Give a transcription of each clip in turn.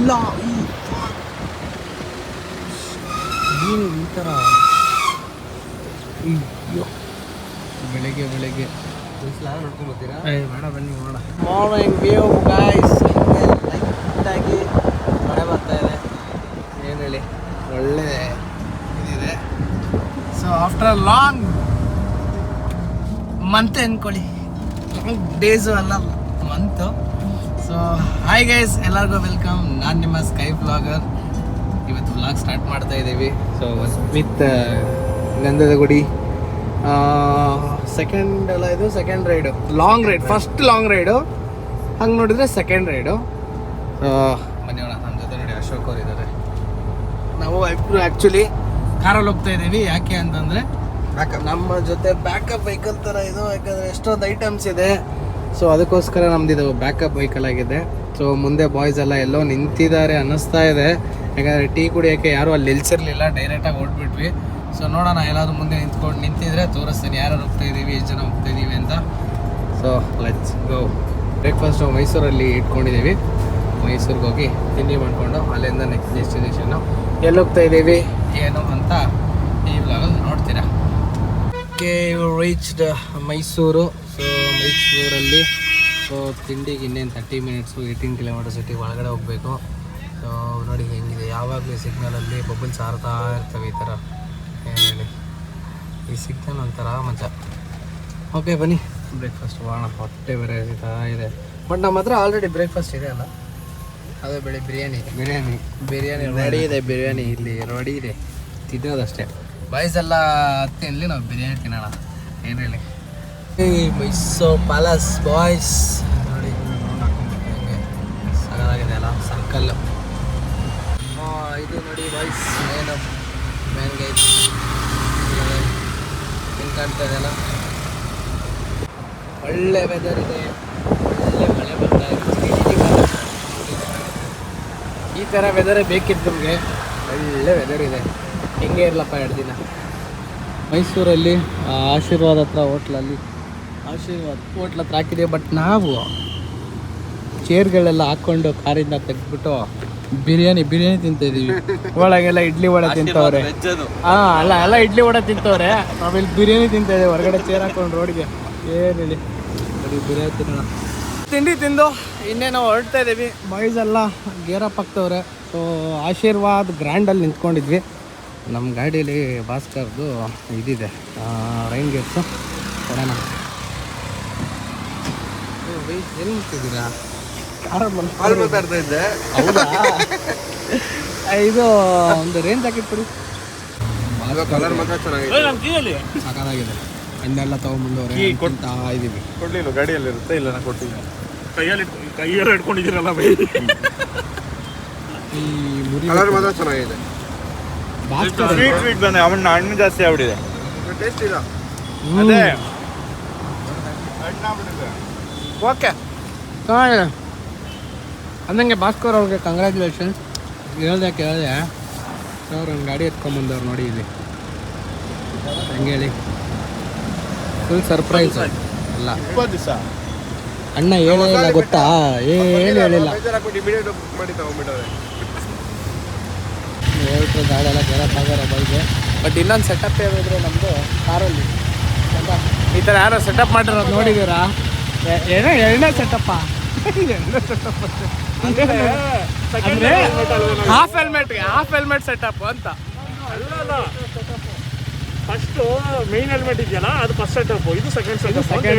ಇಲ್ಲ ಏನು ಈ ಥರ ಬೆಳಗ್ಗೆ ನೋಡ್ಕೊಂಡ್ ಬರ್ತೀರಾ? ಬೇಡ ಬನ್ನಿ ನೋಡ. ಮಾರ್ನಿಂಗ್ ವ್ಯೂ ಗಾಯ್ಸ್, ಲೈಟಾಗಿ ಮಳೆ ಬರ್ತಾ ಇದೆ. ಏನು ಹೇಳಿ, ಒಳ್ಳೆ ಇದಿದೆ. ಸೊ ಆಫ್ಟರ್ ಲಾಂಗ್ ಮಂತ್ ಅಂದ್ಕೊಳ್ಳಿ, ಲಾಂಗ್ ಡೇಸು ಅಲ್ಲ ಮಂತು. ಸೊ ಹಾಯ್ ಗೈಸ್, ಎಲ್ಲರಿಗೂ ವೆಲ್ಕಮ್. ನಾನು ನಿಮ್ಮ ಸ್ಕೈ ವ್ಲಾಗರ್. ಇವತ್ತು ವ್ಲಾಗ್ ಸ್ಟಾರ್ಟ್ ಮಾಡ್ತಾ ಇದ್ದೀವಿ. So with Gandhada Gudi second ಅಲ್ಲ, ಇದು second ride, long ride. First long ride, ಹಂಗೆ ನೋಡಿದ್ರೆ ಸೆಕೆಂಡ್ ರೈಡು. ಬನ್ನಿ ಅಣ್ಣ, ನಮ್ಮ ಜೊತೆ ನೋಡಿ ಅಶೋಕ್ ಅವ್ರು ಇದ್ದಾರೆ. ನಾವು ಇಬ್ಬರು ಆ್ಯಕ್ಚುಲಿ ಕಾರಲ್ಲಿ ಹೋಗ್ತಾ ಇದ್ದೀವಿ. ಯಾಕೆ ಅಂತಂದರೆ ನಮ್ಮ ಜೊತೆ ಬ್ಯಾಕಪ್ ವೆಹಿಕಲ್ ಥರ ಇದು, ಯಾಕಂದರೆ ಎಷ್ಟೊಂದು ಐಟಮ್ಸ್ ಇದೆ. ಸೊ ಅದಕ್ಕೋಸ್ಕರ ನಮ್ದು ಇದು ಬ್ಯಾಕಪ್ ವೆಹಿಕಲ್ ಆಗಿದೆ. ಸೊ ಮುಂದೆ ಬಾಯ್ಸ್ ಎಲ್ಲ ಎಲ್ಲೋ ನಿಂತಿದ್ದಾರೆ ಅನ್ನಿಸ್ತಾ ಇದೆ, ಯಾಕಂದರೆ ಟೀ ಕುಡಿಯೋಕ್ಕೆ ಯಾರೂ ಅಲ್ಲಿ ನಿಲ್ಸಿರ್ಲಿಲ್ಲ, ಡೈರೆಕ್ಟಾಗಿ ಓಡ್ಬಿಟ್ವಿ. ಸೊ ನೋಡೋಣ, ಎಲ್ಲಾದರೂ ಮುಂದೆ ನಿಂತಿದ್ರೆ ತೋರಿಸ್ತೀನಿ ಯಾರು ಹೋಗ್ತಾ ಇದ್ದೀವಿ, ಎಷ್ಟು ಜನ ಹೋಗ್ತಾ ಇದ್ದೀವಿ ಅಂತ. So let's go. ಬ್ರೇಕ್ಫಾಸ್ಟು ಮೈಸೂರಲ್ಲಿ ಇಟ್ಕೊಂಡಿದ್ದೀವಿ. ಮೈಸೂರಿಗೆ ಹೋಗಿ ತಿಂಡಿ ಮಾಡಿಕೊಂಡು ಅಲ್ಲಿಂದ ನೆಕ್ಸ್ಟ್ ಡೆಸ್ಟಿನೇಷನ್ನು ಎಲ್ಲಿ ಹೋಗ್ತಾ ಇದ್ದೀವಿ ಏನು ಅಂತ ಈ ವ್ಲಾಗಲ್ಲಿ ನೋಡ್ತೀರಾ. Okay, reached Mysuru. ಸೊ ಮೈಸೂರಲ್ಲಿ ಸೊ ತಿಂಡಿಗೆ ಇನ್ನೇನು 30 ಮಿನಿಟ್ಸು, 18 ಕಿಲೋಮೀಟರ್ ಸಿಟಿ ಒಳಗಡೆ ಹೋಗಬೇಕು. ಸೊ ನೋಡಿ ಹೆಂಗಿದೆ, ಯಾವಾಗಲೂ ಸಿಗ್ನಲಲ್ಲಿ ಬಬಲ್ಸ್ ಆರ್ತಾ ಇರ್ತವೆ ಈ ಥರ. ಏನು ಹೇಳಿ, ಈ ಸಿಗ್ನಲ್ ಒಂಥರ ಮಜಾ. ಓಕೆ ಬನ್ನಿ, ಬ್ರೇಕ್ಫಾಸ್ಟ್ ಮಾಡೋಣ. ಹೊಟ್ಟೆ ಬೇರೆ ಹಸಿತಾ ಇದೆ. ಬಟ್ ನಮ್ಮ ಹತ್ರ ಆಲ್ರೆಡಿ ಬ್ರೇಕ್ಫಾಸ್ಟ್ ಇದೆ ಅಲ್ಲ, ಅದೇ ಬೆಳೆ ಬಿರಿಯಾನಿ ರೆಡಿ ಇದೆ. ಬಿರಿಯಾನಿ ಇಲ್ಲಿ ರೆಡಿ ಇದೆ, ತಿನ್ನೋದಷ್ಟೇ. ಬಾಯ್ಸ್ ಎಲ್ಲ ತಿನ್ನಲಿ, ನಾವು ಬಿರಿಯಾನಿ ತಿನ್ನೋಣ. ಏನು ಹೇಳಿ, ಮೈಸೂರು ಪ್ಯಾಲೇಸ್ ಬಾಯ್ಸ್ ನೋಡಿ, ಹೆಂಗೆ ಸಗದಾಗಿದೆ ಅಲ್ಲ ಸರ್ಕಲ್ಲು. ಇದು ನೋಡಿ ಬಾಯ್ಸ್, ಮೇನ್ ಗೇಟ್ ಹಿಂಗೆ ಕಾಣ್ತಾ ಇದೆಯಲ್ಲ. ಒಳ್ಳೆ ವೆದರ್ ಇದೆ, ಒಳ್ಳೆ ಮಳೆ ಬರ್ತಾ ಇದೆ. ಈ ಥರ ವೆದರೇ ಬೇಕಿತ್ತು ನಮಗೆ. ಒಳ್ಳೆ ವೆದರ್ ಇದೆ, ಹೆಂಗೆ ಇರಲಪ್ಪ 2 ದಿನ. ಮೈಸೂರಲ್ಲಿ ಆಶೀರ್ವಾದ ಹತ್ರ ಹೋಟ್ಲಲ್ಲಿ, ಆಶೀರ್ವಾದ ಹೋಟ್ಲ್ ಹತ್ರ ಹಾಕಿದೆ. ಬಟ್ ನಾವು ಚೇರ್ಗಳೆಲ್ಲ ಹಾಕ್ಕೊಂಡು ಕಾರಿಂದ ತೆಗೆದ್ಬಿಟ್ಟು ಬಿರಿಯಾನಿ ತಿಂತಾಯಿದ್ದೀವಿ. ಒಳಗೆಲ್ಲ ಇಡ್ಲಿ ವಡೆ ತಿಂತವ್ರೆ. ಎಲ್ಲ ಇಡ್ಲಿ ವಡೆ ತಿಂತವ್ರೆ, ನಾವಿಲ್ಲಿ ಬಿರಿಯಾನಿ ತಿಂತಾಯಿದ್ದೀವಿ ಹೊರಗಡೆ ಚೇರ್ ಹಾಕೊಂಡು ರೋಡ್ಗೆ. ಏನು ಹೇಳಿ, ಬರೀ ಬಿರಿಯಾನಿ ತಿನ್ನೋಣ. ತಿಂಡಿ ತಿಂದು ಇನ್ನೇನು ಹೊರಡ್ತಾ ಇದ್ದೀವಿ. ಬಾಯ್ಸ್ ಎಲ್ಲ ಗೇರಪ್ ಆಗ್ತವ್ರೆ. ಸೊ ಆಶೀರ್ವಾದ್ ಗ್ರ್ಯಾಂಡಲ್ಲಿ ನಿಂತ್ಕೊಂಡಿದ್ವಿ. ನಮ್ಮ ಗಾಡೀಲಿ ಭಾಸ್ಕರ್ದು ಇದಿದೆ, ರೈನ್ ಗೇಟ್ಸು ಕೊಡೋಣ. ಏನು ಮಾಡ್ತಿದ್ದೀರಾ? ಮಾತಾಡ್ತಾ ಇದ್ದೆ. ಹೌದಾ? ಇದು ಒಂದು ರೇಂಜ್ ಜಾಕೆಟ್ ಕೊಡಿ. ಕಲರ್ ಮಾತ್ರ ಚೆನ್ನಾಗಿದೆ, ಸಾಕಾಗಿದೆ. ಹಣ್ಣೆಲ್ಲ ತೊಗೊಂಬಂದವ್ರೆ ಕೊಡ್ತಾ ಇದ್ದೀವಿ. ಕೊಡ್ಲಿಲ್ಲ, ಗಾಡಿಯಲ್ಲಿ ಇರುತ್ತೆ. ಇಲ್ಲ ನಾನು ಕೊಡ್ತೀನಿ. ಕೈಯಲ್ಲಿ ಇಟ್ಕೊಂಡಿದ್ದೀರಲ್ಲ ಬೈ. ಈ ಮುರಿ ಕಲರ್ ಮಾತ್ರ ಚೆನ್ನಾಗಿದೆ. ಸ್ವೀಟ್ ಬಂದೆ, ಅವನ್ನ ಹಣ್ಣು ಜಾಸ್ತಿ ಆಗ್ಬಿಟ್ಟಿದೆ, ಟೇಸ್ಟ್ ಇಲ್ಲ. ಅದೇ ಓಕೆ ಚೆನ್ನಾಗಿದೆ. ಅಂದಂಗೆ ಭಾಸ್ಕರ್ ಅವ್ರಿಗೆ ಕಂಗ್ರ್ಯಾಚುಲೇಷನ್ಸ್. ಕೇಳಿದೆ ಸೊ ಅವ್ರು ಒಂದು ಗಾಡಿ ಎತ್ಕೊಂಬಂದವ್ರು ನೋಡಿ ಇಲ್ಲಿ. ಹೆಂಗೆ ಹೇಳಿ, ಫುಲ್ ಸರ್ಪ್ರೈಸ್ ಅಲ್ಲ. 20 ದಿವಸ ಅಣ್ಣ ಹೇಳಿಲ್ಲ ಗೊತ್ತಾ, ಏನು ಹೇಳಿಲ್ಲ. ಹೇಳ್ಬಿಟ್ರೆ ಗಾಡಿ ಎಲ್ಲ ಗೇರಪ್ ಆಗೋರ ಬೈಗೆ. ಬಟ್ ಇನ್ನೊಂದು ಸೆಟಪ್ ಹೇಳಿದ್ರೆ ನಮ್ಮದು ಕಾರಲ್ಲಿ ಈ ಥರ ಯಾರೋ ಸೆಟಪ್ ಮಾಡಿರೋದು ನೋಡಿದ್ದೀರಾ? ಎರಡನೇ ಸೆಟಪ್ಪ. ಅಂದರೆ ಹಾಫ್ ಹೆಲ್ಮೆಟ್ ಸೆಟಪ್ ಅಂತ. ಅಲ್ಲ, ಫಸ್ಟು ಮೇನ್ ಹೆಲ್ಮೆಟ್ ಇದೆಯಲ್ಲ, ಅದು ಫಸ್ಟ್ ಸೆಟಪ್, ಇದು ಸೆಕೆಂಡ್ ಸೆಟಪ್. ಓಕೆ,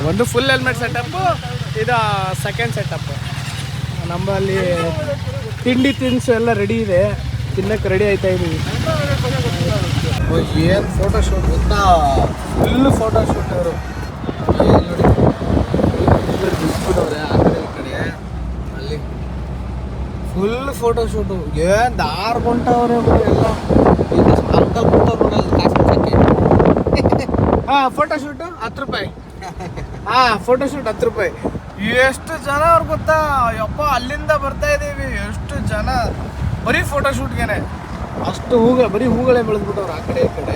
ಒಂದು ಫುಲ್ ಹೆಲ್ಮೆಟ್ ಸೆಟಪ್ಪು, ಇದು ಸೆಕೆಂಡ್ ಸೆಟಪ್ಪು. ನಮ್ಮಲ್ಲಿ ತಿಂಡಿ ತಿನಿಸು ಎಲ್ಲ ರೆಡಿ ಇದೆ, ತಿನ್ನಕ್ಕೆ ರೆಡಿ ಆಯ್ತಾ ಇದ್ದೀವಿ. ಏನು ಫೋಟೋಶೂಟ್ ಗೊತ್ತಾ, ಫುಲ್ ಫೋಟೋಶೂಟ್ ಅವರು. ನೋಡಿ ನಿಲ್ಸ್ಬಿಟ್ಟವ್ರೆ ಆ ಕಡೆ ಈ ಕಡೆ, ಅಲ್ಲಿ ಫುಲ್ ಫೋಟೋಶೂಟು. ಏನು ದಾರ್ ಕೊಂಟವ್ರೆ ಎಲ್ಲ. ಅಂಕಲ್ ಕೊಟ್ಟವ್ರು ನೋಡಲ್ಲ ಕಾಸ್ಕೊಳಕ್ಕೆ. ಫೋಟೋಶೂಟು 10 ರೂಪಾಯಿ. ಫೋಟೋಶೂಟ್ 10 ರೂಪಾಯಿ. ಎಷ್ಟು ಜನ ಅವ್ರು ಗೊತ್ತಾ, ಯಪ್ಪ ಅಲ್ಲಿಂದ ಬರ್ತಾ ಇದ್ದೀವಿ, ಎಷ್ಟು ಜನ ಬರೀ ಫೋಟೋಶೂಟ್ಗೆ. ಅಷ್ಟು ಬರೀ ಹೂಗಳೇ ಬೆಳೆದ್ಬಿಟ್ಟವ್ರು ಆ ಕಡೆ ಈ ಕಡೆ.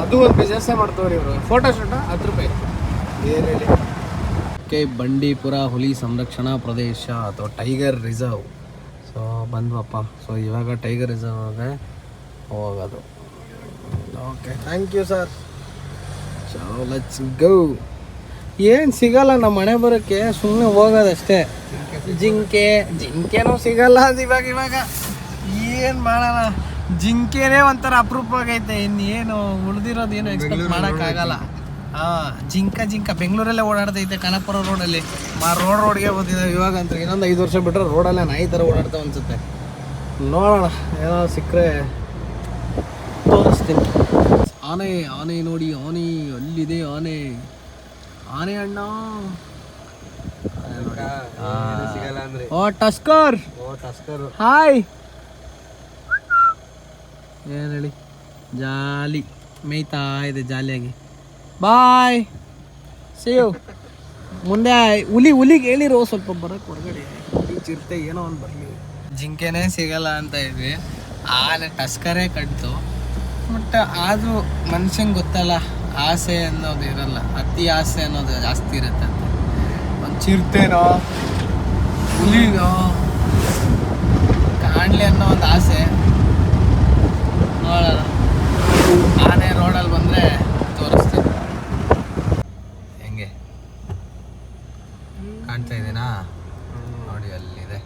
ಅದು ಒಂದು ಬಿಸ್ನೆಸ್ಸೇ ಮಾಡ್ತವ್ರಿ ಇವರು. ಫೋಟೋಶೂಟ 10 ರೂಪಾಯಿ. ಏನು ಹೇಳಿ, ಓಕೆ, ಬಂಡೀಪುರ ಹುಲಿ ಸಂರಕ್ಷಣಾ ಪ್ರದೇಶ ಅಥವಾ ಟೈಗರ್ ರಿಸರ್ವ್. ಸೊ ಬಂದ್ವಪ್ಪ. ಸೊ ಇವಾಗ ಟೈಗರ್ ರಿಸರ್ವ್ಗೆ ಹೋಗೋದು. Okay, thank you sir. So let's go. ಏನು ಸಿಗಲ್ಲ ನಮ್ಮ ಮನೆ ಬರೋಕ್ಕೆ, ಸುಮ್ಮನೆ ಹೋಗೋದಷ್ಟೇ. ಜಿಂಕೆನೂ ಸಿಗಲ್ಲ ಇವಾಗ ಏನು ಮಾಡೋಣ. ಜಿಂಕೆನೇ ಒಂಥರ ಅಪರೂಪ ಆಗೈತೆ. ಇನ್ನೇನು ಉಳಿದಿರೋದು ಏನು ಎಕ್ಸ್ಪೆಕ್ಟ್ ಮಾಡೋಕ್ಕಾಗಲ್ಲ. ಜಿಂಕ ಬೆಂಗಳೂರಲ್ಲೇ ಓಡಾಡ್ತೈತೆ, ಕನಕಪುರ ರೋಡಲ್ಲಿ. ರೋಡ್ಗೆ ಬಂದಿದ್ದಾವೆ ಇವಾಗ ಅಂತ. ಇನ್ನೊಂದು 5 ವರ್ಷ ಬಿಟ್ಟರೆ ರೋಡಲ್ಲೇ ನಾಯಿ ಥರ ಓಡಾಡ್ತಾವೆ ಅನ್ಸುತ್ತೆ. ನೋಡೋಣ, ಏನೋ ಸಿಕ್ಕರೆ ತೋರಿಸ್ತೀನಿ. ಆನೆ ನೋಡಿ, ಅಲ್ಲಿದೆ ಆನೆ ಅಣ್ಣ. ಓ ಟಸ್ಕರ್ ಹಾಯ್. ಏನು ಹೇಳಿ, ಜಾಲಿ ಮೇಯ್ತಾ ಇದೆ ಜಾಲಿಯಾಗಿ. ಬಾಯ್, ಸೇವ್. ಮುಂದೆ ಹುಲಿಗೆ ಹೇಳಿರೋ ಸ್ವಲ್ಪ ಬರೋಕ್ಕೆ ಹೊರಗಡೆ. ಚಿರತೆ ಏನೋ ಒಂದು ಬರಲಿ. ಜಿಂಕೆನೇ ಸಿಗಲ್ಲ ಅಂತ ಇದ್ವಿ. ಆನೆ ಟಸ್ಕರೇ ಕಟ್ತು. ಬಟ್ ಆದರೂ ಮನುಷ್ಯಂಗೆ ಗೊತ್ತಲ್ಲ, ಆಸೆ ಅನ್ನೋದು ಇರಲ್ಲ, ಅತಿ ಆಸೆ ಅನ್ನೋದು ಜಾಸ್ತಿ ಇರುತ್ತೆ. ಒಂದು ಚಿರತೆನೋ ಹುಲಿನೋ ಕಾಣಲಿ ಅನ್ನೋ ಒಂದು ಆಸೆ. ನೋಡೋಣ, ಆನೆ ರೋಡಲ್ಲಿ ಬಂದರೆ ತೋರಿಸ್ತೀನಿ. ಹೆಂಗೆ ಕಾಣ್ತಾ ಇದೆನಾ ನೋಡಿ, ಅಲ್ಲಿದೆ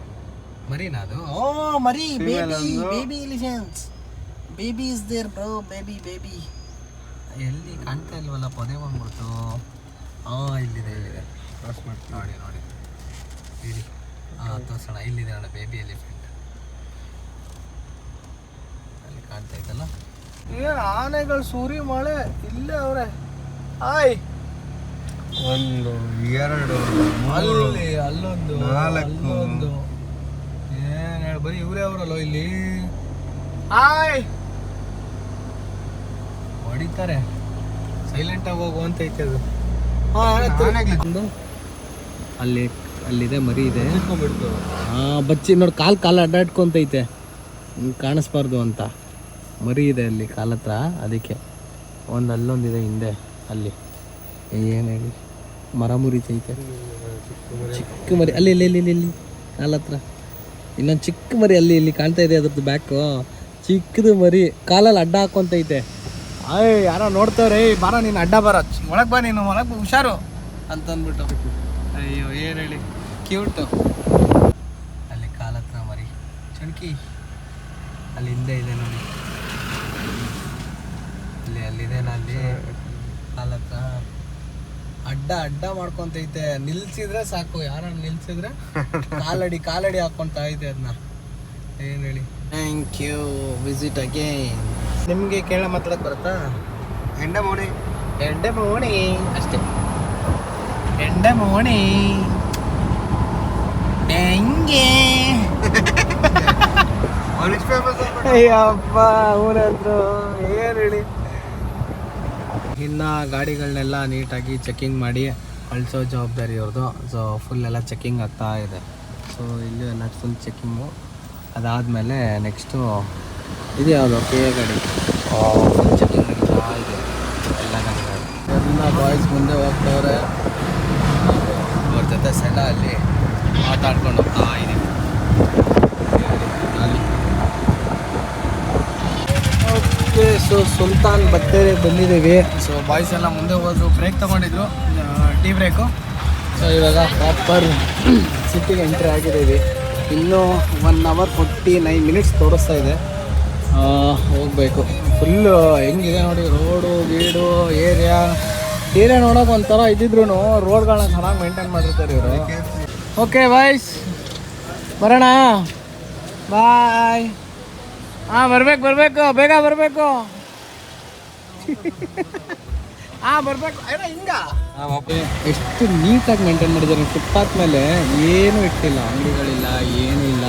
ಮರಿನಾ ಅದು. ಓ ಮರಿ, baby elephants. Baby is there bro, baby. ಎಲ್ಲಿ ಕಾಣ್ತಾ ಇಲ್ವಲ್ಲ, ಪೊದೆ ಬಂದ್ಬಿಡ್ತು. ಇಲ್ಲಿದೆ ನೋಡಿ ಇಡಿ. ತೋರ್ಸೋಣ, ಇಲ್ಲಿದೆ ನೋಡಿ ಬೇಬಿ ಎಲಿಫೆಂಟ್. ಅಲ್ಲಿ ಕಾಣ್ತಾ ಇದ್ದಲ್ಲ. ಏನು ಆನೆಗಳು ಸೂರಿ ಮಳೆ ಇಲ್ಲೇ ಅವ್ರೆ. ಆಯ್, 1 2 ಅಲ್ಲಿ ಅಲ್ಲೊಂದು 4 ಏನು ಹೇಳಿ, ಬರೀ ಇವರೇ ಅವರಲ್ಲ ಇಲ್ಲಿ. ಆಯ್, ಹೊಡಿತಾರೆ. ಸೈಲೆಂಟಾಗಿ ಹೋಗುವಂತೈತೆ ಅದು. ಅಲ್ಲಿದೆ ಮರಿ ಇದೆ. ಬಚ್ಚಿ ನೋಡಿ, ಕಾಲು ಅಡ್ಡಾಡ್ಕೊಂತೈತೆ, ಕಾಣಿಸ್ಬಾರ್ದು ಅಂತ. ಮರಿ ಇದೆ ಅಲ್ಲಿ ಕಾಲ ಹತ್ರ, ಅದಕ್ಕೆ. ಅಲ್ಲೊಂದಿದೆ ಹಿಂದೆ, ಅಲ್ಲಿ ಏನು ಹೇಳಿ, ಮರ ಮುರಿತೈತೆ. ಚಿಕ್ಕ ಮರಿ ಅಲ್ಲಿ ಇಲ್ಲಿ ಕಾಲ ಹತ್ರ ಇನ್ನೊಂದು ಚಿಕ್ಕ ಮರಿ ಇಲ್ಲಿ ಕಾಣ್ತಾ ಇದೆ. ಅದ್ರದ್ದು ಬ್ಯಾಕು ಚಿಕ್ಕದು ಮರಿ, ಕಾಲಲ್ಲಿ ಅಡ್ಡ ಹಾಕೊಂತೈತೆ. ಯಾರೋ ನೋಡ್ತವ್ರೆ, ಬಾರ ನೀನು ಅಡ್ಡ ಬರ, ಒಳಗೆ ಬಾ, ನೀನು ಒಳಗೆ ಹುಷಾರು ಅಂತಂದ್ಬಿಟ್ಟು. ಅಯ್ಯೋ, ಏನು ಹೇಳಿ, ಕ್ಯೂಟು. ಅಲ್ಲಿ ಕಾಲ ಹತ್ರ ಮರಿ ಚಣಕಿ, ಅಲ್ಲಿ ಹಿಂದೆ ಇದೆ ನೋಡಿ, ಅಲ್ಲಿದೆ. ಅಲ್ಲಿ ಕಾಲ ಹತ್ರ ಅಡ್ಡ ಮಾಡ್ಕೊಂತೈತೆ. ನಿಲ್ಸಿದ್ರೆ ಸಾಕು, ಯಾರನ್ನ ನಿಲ್ಸಿದ್ರೆ ಕಾಲಡಿ ಹಾಕೊಂತ ಐತೆ ಅದನ್ನ. ಏನು ಹೇಳಿ, ಥ್ಯಾಂಕ್ ಯು, ವಿಸಿಟ್ ಅಗೇನ್. ನಿಮಗೆ ಕೇಳ ಮಾತಾಡಕ್ಕೆ ಬರುತ್ತಾ? ಎಂಡೆ ಮೋಣಿ ಅಷ್ಟೇ. ಎಂಡೆ ಮೋಣಿ ಹೆಂಗೆ. ಅಯ್ಯಪ್ಪ, ಅವನಂದ್ರು ಏನು ಹೇಳಿ. ಇನ್ನು ಗಾಡಿಗಳನ್ನೆಲ್ಲ ನೀಟಾಗಿ ಚೆಕಿಂಗ್ ಮಾಡಿ ಕಳಿಸೋ ಜವಾಬ್ದಾರಿ ಅವ್ರದ್ದು. ಸೊ ಫುಲ್ ಎಲ್ಲ ಚೆಕಿಂಗ್ ಆಗ್ತಾ ಇದೆ. ಸೊ ಇಲ್ಲಿ ಎಲ್ಲ ಫುಲ್ ಚೆಕಿಂಗು. ಅದಾದಮೇಲೆ ನೆಕ್ಸ್ಟು ಇದು ಯಾವುದು ಕೆ ಗಾಡಿ, ಫುಲ್ ಚೆಕಿಂಗ್ ನಡೀತಾ ಇದೆ ಎಲ್ಲ ಗಾಡಿಗಳು. ಎಲ್ಲ ಬಾಯ್ಸ್ ಮುಂದೆ ಹೋಗ್ತವ್ರೆ. ಅವ್ರ ಜೊತೆ ಸೆಡ ಅಲ್ಲಿ ಮಾತಾಡ್ಕೊಂಡು ಹೋಗ್ತಾ ಇದ್ದೀವಿ. ಓಕೆ, ಸೊ ಸುಲ್ತಾನ್ ಬತ್ತೇರಿ ಬಂದಿದ್ದೀವಿ. ಸೊ ಬಾಯ್ಸ್ ಎಲ್ಲ ಮುಂದೆ ಹೋದ್ರು, ಬ್ರೇಕ್ ತೊಗೊಂಡಿದ್ರು, ಟೀ ಬ್ರೇಕು. ಸೊ ಇವಾಗ ಪ್ರಾಪರ್ ಸಿಟಿಗೆ ಎಂಟ್ರಿ ಆಗಿದ್ದೀವಿ. ಇನ್ನೂ 1 hour 49 minutes ತೋರಿಸ್ತಾ ಇದೆ. ಹೋಗಬೇಕು. ಫುಲ್ಲು ಹೆಂಗಿದೆ ನೋಡಿ, ರೋಡು ಗೀಡು ಏರಿಯಾ ನೋಡೋಕೆ ಒಂಥರ ಇದ್ದಿದ್ರು ರೋಡ್ಗಳನ್ನ ಚೆನ್ನಾಗಿ ಮೇಂಟೈನ್ ಮಾಡಿರ್ತಾರೆ ಇವರು. ಓಕೆ ಬಾಯ್ಸ್, ಬರೋಣ. ಬಾಯ್. ಬರಬೇಕು ಬೇಗ ಬರಬೇಕು. ಬರಬೇಕು. ಎಷ್ಟು ನೀಟಾಗಿ ಮೇಂಟೈನ್ ಮಾಡಿದ್ದಾರೆ. ಫುಟ್ಪಾತ್ ಮೇಲೆ ಏನೂ ಇಟ್ಟಿಲ್ಲ, ಅಂಗಡಿಗಳಿಲ್ಲ, ಏನೂ ಇಲ್ಲ.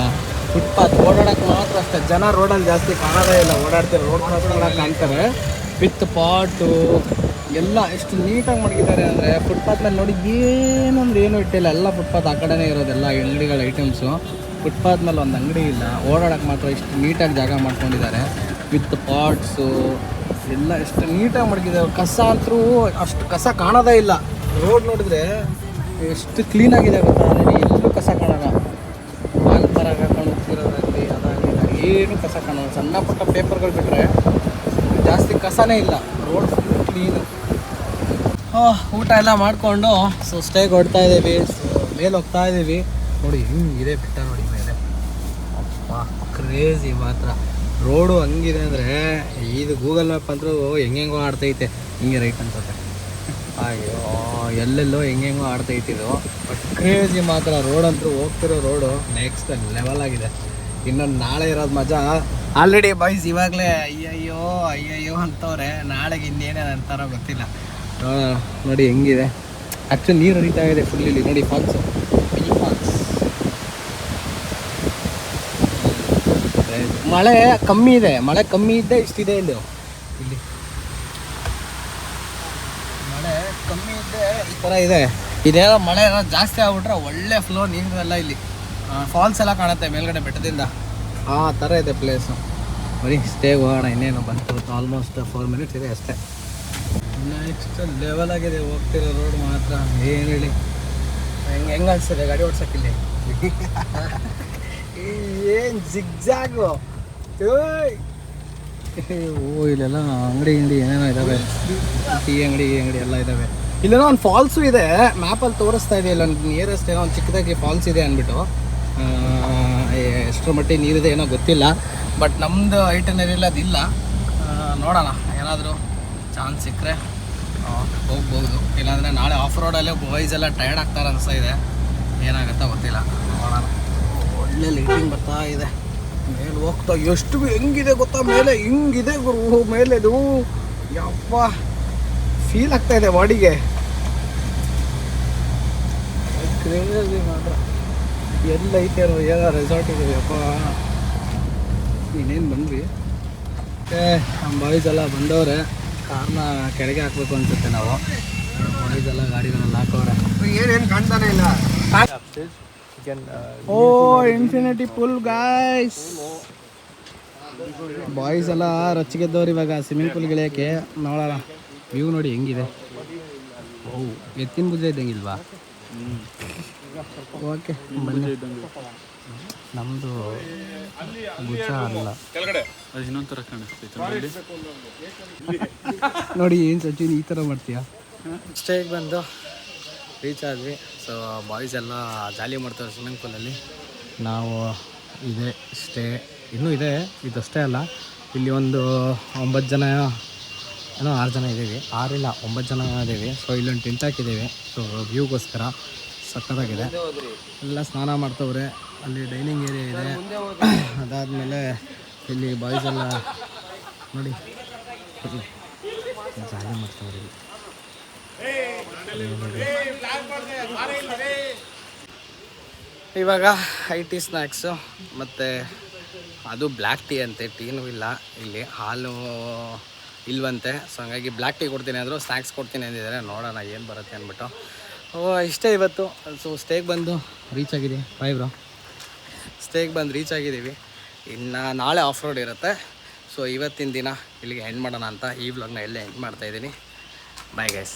ಫುಟ್ಪಾತ್ ಓಡಾಡೋಕ್ಕೆ ಮಾತ್ರ ಅಷ್ಟೇ. ಜನ ರೋಡಲ್ಲಿ ಜಾಸ್ತಿ ಕಾಣೋದೇ ಇಲ್ಲ, ಓಡಾಡ್ತಾರೆ, ರೋಡ್ ಕ್ರಾಸ್ ಮಾಡೋಕೆ ಕಾಣ್ತಾರೆ. ವಿತ್ ಪಾಟು ಎಲ್ಲ ಎಷ್ಟು ನೀಟಾಗಿ ಮಡಗಿದ್ದಾರೆ ಅಂದರೆ, ಫುಟ್ಪಾತ್ ಮೇಲೆ ನೋಡಿ ಏನೂ ಇಟ್ಟಿಲ್ಲ. ಎಲ್ಲ ಫುಟ್ಪಾತ್ ಆ ಕಡೆನೇ ಇರೋದೆಲ್ಲ ಅಂಗಡಿಗಳ ಐಟಮ್ಸು. ಫುಟ್ಪಾತ್ ಮೇಲೆ ಒಂದು ಅಂಗಡಿ ಇಲ್ಲ, ಓಡಾಡೋಕ್ಕೆ ಮಾತ್ರ ಎಷ್ಟು ನೀಟಾಗಿ ಜಾಗ ಮಾಡ್ಕೊಂಡಿದ್ದಾರೆ. ವಿತ್ ಪಾಟ್ಸು ಎಲ್ಲ ಎಷ್ಟು ನೀಟಾಗಿ ಮಡಗಿದ್ದಾರೆ. ಕಸ ಅಂತೂ ಅಷ್ಟು ಕಸ ಕಾಣೋದೇ ಇಲ್ಲ. ರೋಡ್ ನೋಡಿದ್ರೆ ಎಷ್ಟು ಕ್ಲೀನಾಗಿದೆ ಗೊತ್ತಾ, ನನಗೆ ಎಲ್ಲೂ ಕಸ ಕಾಣಲ್ಲ. ವಾಲ್ ಥರ ಕಾಣುತ್ತಿರೋದ್ರಲ್ಲಿ ಅದಾಗಲಿ ಏನು ಕಸ ಕಾಣಲ್ಲ. ಸಣ್ಣ ಪುಟ್ಟ ಪೇಪರ್ಗಳು ಬಿಟ್ಟರೆ ಜಾಸ್ತಿ ಕಸನೇ ಇಲ್ಲ. Road full clean. ಊಟ ಎಲ್ಲ ಮಾಡಿಕೊಂಡು ಸೊ ಸ್ಟೇಗೆ ಹೊಡ್ತಾ ಇದ್ದೀವಿ. ಸೊ ಮೇಲೆ ಹೋಗ್ತಾ ಇದ್ದೀವಿ. ನೋಡಿ ಹಿಂಗಿದೆ ಬೆಟ್ಟ ನೋಡಿ ಮೇಲೆ. ಅಪ್ಪ ಕ್ರೇಜಿ ಮಾತ್ರ. ರೋಡು ಹಂಗಿದೆ ಅಂದರೆ ಇದು ಗೂಗಲ್ ಮ್ಯಾಪ್ ಅಂತೂ ಹೆಂಗೆಂಗೋ ಆಡ್ತೈತೆ. ಹಿಂಗೆ ರೈಟ್ ಅನ್ಸುತ್ತೆ. ಅಯ್ಯೋ ಎಲ್ಲೆಲ್ಲೋ ಹೆಂಗೆಂಗೋ ಆಡ್ತೈತೆ ಇದು. ಬಟ್ ಕ್ರೇಜಿ ಮಾತ್ರ. ರೋಡ್ ಅಂತೂ ಹೋಗ್ತಿರೋ ರೋಡು ನೆಕ್ಸ್ಟ್ ಲೆವೆಲ್ ಆಗಿದೆ. ಇನ್ನೊಂದು ನಾಳೆ ಇರೋದು ಮಜಾ. ಆಲ್ರೆಡಿ ಬಾಯ್ಸ್ ಇವಾಗಲೇ ಅಯ್ಯಯ್ಯೋ ಅಂತವ್ರೆ. ನಾಳೆಗೆ ಇನ್ನೇನೇನು ಅಂತಾರೋ ಗೊತ್ತಿಲ್ಲ. ನೋಡಿ ಹೆಂಗಿದೆ. ಆ್ಯಕ್ಚುಲಿ ನೀರು ಹರಿತಾ ಇದೆ ಫುಲ್ ಇಲ್ಲಿ ನೋಡಿ. Falls, mini falls. ಮಳೆ ಕಮ್ಮಿ ಇದೆ. ಮಳೆ ಕಮ್ಮಿ ಇದ್ದೆ ಇಷ್ಟಿದೆ ಇಲ್ಲಿ. ಮಳೆ ಕಮ್ಮಿ ಇದ್ದೆ ಈ ಥರ ಇದೆ. ಇದೇನೋ ಮಳೆ ಏನೋ ಜಾಸ್ತಿ ಆಗ್ಬಿಟ್ರೆ ಒಳ್ಳೆ ಫ್ಲೋ ನೀರೆಲ್ಲ ಇಲ್ಲಿ. ಫಾಲ್ಸ್ ಎಲ್ಲ ಕಾಣುತ್ತೆ ಮೇಲ್ಗಡೆ ಬೆಟ್ಟದಿಂದ. ಆ ಥರ ಇದೆ ಪ್ಲೇಸು. ಬರೀ ಸ್ಟೇಗೆ ಹೋಗೋಣ. ಇನ್ನೇನು ಬಂತು ಆಲ್ಮೋಸ್ಟ್ 4 ಮಿನಿಟ್ಸ್ ಇದೆ ಅಷ್ಟೇ. ನೆಕ್ಸ್ಟ್ ಲೆವೆಲ್ ಆಗಿದೆ ಹೋಗ್ತಿರೋ ರೋಡ್ ಮಾತ್ರ. ಏನು ಹೇಳಿ ಹೆಂಗೆ ಅನಿಸ್ತದೆ ಗಾಡಿ ಓಡ್ಸೋಕ್ಕಿಲ್ಲಿ. ಏನು ಜಿಗ್ಜಾಗು. ಓ ಇಲ್ಲೆಲ್ಲ ಅಂಗಡಿ ಏನೇನೋ ಇದ್ದಾವೆ. ಟೀ ಅಂಗಡಿ ಎಲ್ಲ ಇದ್ದಾವೆ. ಇಲ್ಲೇನೋ ಒಂದು ಫಾಲ್ಸು ಇದೆ. ಮ್ಯಾಪಲ್ಲಿ ತೋರಿಸ್ತಾ ಇದೆ. ಇಲ್ಲ ನಿಯರೆಸ್ಟ್ ಏನೋ ಒಂದು ಚಿಕ್ಕದಾಗಿ ಫಾಲ್ಸ್ ಇದೆ ಅಂದ್ಬಿಟ್ಟು. ಎಷ್ಟರ ಮಟ್ಟಿಗೆ ನೀರಿದೆ ಏನೋ ಗೊತ್ತಿಲ್ಲ. ಬಟ್ ನಮ್ಮದು ಐಟನರಿಯಲ್ಲಿ ಅದಿಲ್ಲ. ನೋಡೋಣ ಏನಾದರೂ ಚಾನ್ಸ್ ಸಿಕ್ಕರೆ ಹೋಗ್ಬೋದು. ಇಲ್ಲಾಂದರೆ ನಾಳೆ ಆಫ್ ರೋಡಲ್ಲೇ ಬಾಯ್ಸ್ ಎಲ್ಲ ಟಯರ್ಡ್ ಆಗ್ತಾರೆ ಅನಿಸ್ತಾ ಇದೆ. ಏನಾಗುತ್ತೋ ಗೊತ್ತಿಲ್ಲ. ನೋಡೋಣ. ಒಳ್ಳೆ ಲೈಟಿಂಗ್ ಬರ್ತಾ ಇದೆ. ಮೇಲೆ ಹೋಗ್ತಾ ಎಷ್ಟು ಹೆಂಗಿದೆ ಗೊತ್ತಾ. ಮೇಲೆ ಹಿಂಗಿದೆ ಗುರು ಮೇಲೆದು. ಯಪ್ಪ ಫೀಲ್ ಆಗ್ತಾ ಇದೆ ಬಾಡಿಗೆ. ಕ್ರೇಜಿ ಮಾತ್ರ. ಎಲ್ಲೈತೆ ಏನೋ ರೆಸಾರ್ಟ್ ಇದೆ. ಯಪ್ಪ ಇನ್ನೇನು ಬಂದ್ವಿ. ನಮ್ಮ ಬಾಯ್ಸ್ ಎಲ್ಲ ಬಂದವ್ರೆ. ಕಾರ್ನ ಕೆಳಗೆ ಹಾಕ್ಬೇಕು ಅನ್ಸುತ್ತೆ ನಾವು. ಬಾಯ್ಸ್ ಎಲ್ಲ ಗಾಡಿಗಳನ್ನ ಹಾಕೋರೆ. ಏನೇನು ಕಾಣ್ತಾನೆ ಇಲ್ಲ. ಓ ಇನ್ಫಿನಿಟಿ ಪೂಲ್ ಗಾಯ್ಸ್. ಬಾಯ್ಸ್ ಎಲ್ಲ ರೊಚ್ಚಿಗೆದ್ದವ್ರು ಇವಾಗ ಸ್ವಿಮ್ಮಿಂಗ್ ಪೂಲ್ ಗಿಳಿಯೋಕ್ಕೆ. ನೋಡೋಣ ವ್ಯೂ ನೋಡಿ ಹೆಂಗಿದೆ. ಓ ಎತ್ತಿನ ಬುದ್ಧ ಇದ್ದಂಗಿಲ್ವಾ. ಓಕೆ ಬನ್ನಿ. ನಮ್ಮದು ಭುಜ ಅಲ್ಲ ಇನ್ನೊಂಥರ ಕಾಣಿಸ್ತೈತೆ ನೋಡಿ. ಏನು ಸಚಿನ್ ಈ ಥರ ಮಾಡ್ತೀಯಾ. ಸ್ಟೇಗೆ ಬಂದು ರೀಚ್ ಆದ್ವಿ. ಸೊ ಬಾಯ್ಸ್ ಎಲ್ಲ ಜಾಲಿ ಮಾಡ್ತಾರೆ ಸ್ವಿಮ್ಮಿಂಗ್ ಪೂಲಲ್ಲಿ. ನಾವು ಇದೆ ಸ್ಟೇ ಇನ್ನೂ ಇದೆ. ಇದಷ್ಟೇ ಅಲ್ಲ, ಇಲ್ಲಿ ಒಂದು 9 ಜನ ಏನೋ 6 ಜನ ಇದ್ದೀವಿ. 6 ಇಲ್ಲ 9 ಜನ ಇದ್ದೀವಿ. ಸೊ ಇಲ್ಲೊಂದು ಟೆಂಟ್ ಹಾಕಿದ್ದೀವಿ. ಸೊ ವ್ಯೂಗೋಸ್ಕರ ಸಕ್ಕತ್ತಾಗಿದೆ. ಎಲ್ಲ ಸ್ನಾನ ಮಾಡ್ತವ್ರೆ. ಅಲ್ಲಿ ಡೈನಿಂಗ್ ಏರಿಯಾ ಇದೆ. ಅದಾದಮೇಲೆ ಇಲ್ಲಿ ಬಾಯ್ಸ್ ಎಲ್ಲ ನೋಡಿ ಜಾಲಿ ಮಾಡ್ತವ್ರೆ. ಇವಾಗ ಟೀ ಸ್ನ್ಯಾಕ್ಸು ಮತ್ತು ಅದು ಬ್ಲ್ಯಾಕ್ ಟೀ ಅಂತೆ. ಟೀನೂ ಇಲ್ಲ ಇಲ್ಲಿ, ಹಾಲು ಇಲ್ವಂತೆ. ಸೊ ಹಂಗಾಗಿ ಬ್ಲ್ಯಾಕ್ ಟೀ ಕೊಡ್ತೀನಿ ಅಂದರು, ಸ್ನ್ಯಾಕ್ಸ್ ಕೊಡ್ತೀನಿ ಅಂದಿದ್ದಾರೆ. ನೋಡೋಣ ಏನು ಬರುತ್ತೆ ಅಂದ್ಬಿಟ್ಟು. ಇಷ್ಟೇ ಇವತ್ತು. ಸೊ ಸ್ಟೇಗೆ ಬಂದು ರೀಚ್ ಆಗಿದ್ದೀವಿ. ಬ್ರೋ ಸ್ಟೇಗೆ ಬಂದು ರೀಚ್ ಆಗಿದ್ದೀವಿ. ಇನ್ನು ನಾಳೆ ಆಫ್ ರೋಡ್ ಇರುತ್ತೆ. ಸೊ ಇವತ್ತಿನ ದಿನ ಇಲ್ಲಿಗೆ ಎಂಡ್ ಮಾಡೋಣ ಅಂತ ಈ ವ್ಲಾಗ್ನ ಎಲ್ಲೇ ಎಂಡ್ ಮಾಡ್ತಾಯಿದ್ದೀನಿ. Bye guys.